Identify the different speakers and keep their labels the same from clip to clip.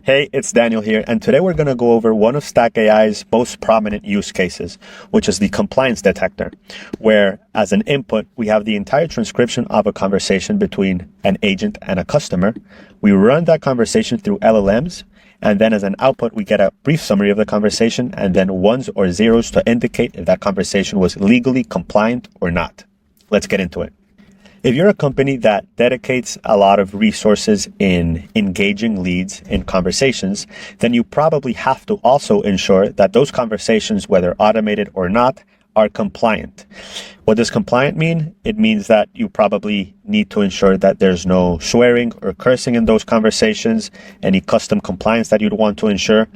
Speaker 1: Hey, it's Daniel here, and today we're going to go over one of Stack AI's most prominent use cases, which is the compliance detector, where as an input, we have the entire transcription of a conversation between an agent and a customer. We run that conversation through LLMs, and then as an output, we get a brief summary of the conversation, and then ones or zeros to indicate if that conversation was legally compliant or not. Let's get into it. If you're a company that dedicates a lot of resources in engaging leads in conversations, then you probably have to also ensure that those conversations, whether automated or not, are compliant. What does compliant mean? It means that you probably need to ensure that there's no swearing or cursing in those conversations, any custom compliance that you'd want to ensure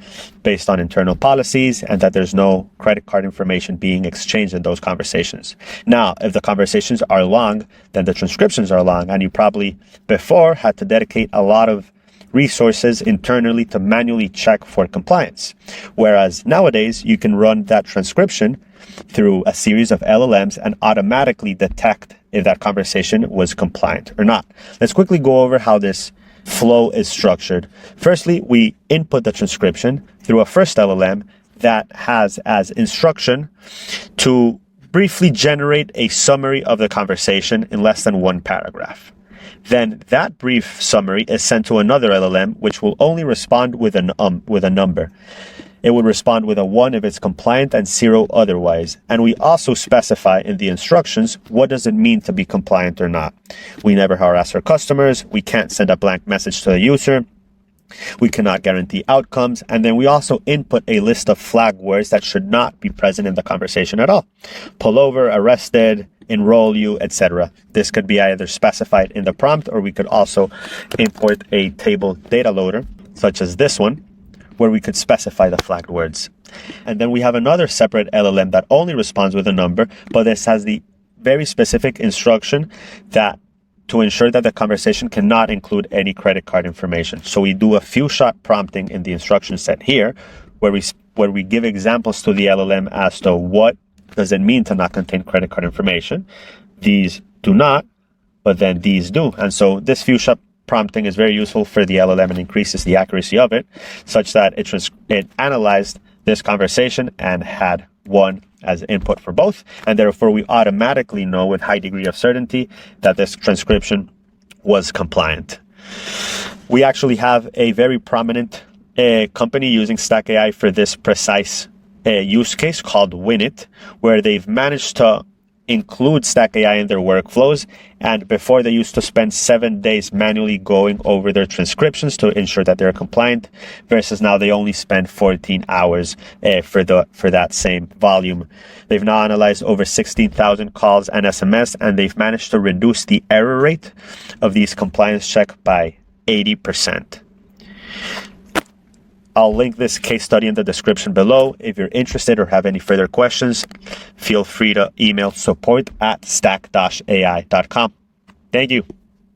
Speaker 1: based on internal policies, and that there's no credit card information being exchanged in those conversations. Now, if the conversations are long, then the transcriptions are long, and you probably before had to dedicate a lot of resources internally to manually check for compliance. Whereas nowadays, you can run that transcription through a series of LLMs and automatically detect if that conversation was compliant or not. Let's quickly go over how this flow is structured. Firstly, we input the transcription through a first LLM that has as instruction to briefly generate a summary of the conversation in less than one paragraph. Then that brief summary is sent to another LLM, which will only respond with a number. It would respond with a 1 if it's compliant and 0 otherwise. And we also specify in the instructions, what does it mean to be compliant or not? We never harass our customers. We can't send a blank message to the user. We cannot guarantee outcomes. And then we also input a list of flag words that should not be present in the conversation at all. Pull over, arrested, enroll you, etc. This could be either specified in the prompt, or we could also import a table data loader, such as this one, where we could specify the flagged words. And then we have another separate LLM that only responds with a number, but this has the very specific instruction that to ensure that the conversation cannot include any credit card information. So we do a few shot prompting in the instruction set here, where we give examples to the LLM as to what does it mean to not contain credit card information. These do not, but then these do. And so this few shot prompting is very useful for the LLM and increases the accuracy of it, such that it analyzed this conversation and had 1 as input for both, and therefore we automatically know with high degree of certainty that this transcription was compliant. We actually have a very prominent company using Stack AI for this precise use case called Winit, where they've managed to include Stack AI in their workflows, and before they used to spend 7 days manually going over their transcriptions to ensure that they're compliant, versus now they only spend 14 hours for that same volume. They've now analyzed over 16,000 calls and SMS, and they've managed to reduce the error rate of these compliance checks by 80%. I'll link this case study in the description below. If you're interested or have any further questions, feel free to email support@stack-ai.com. Thank you.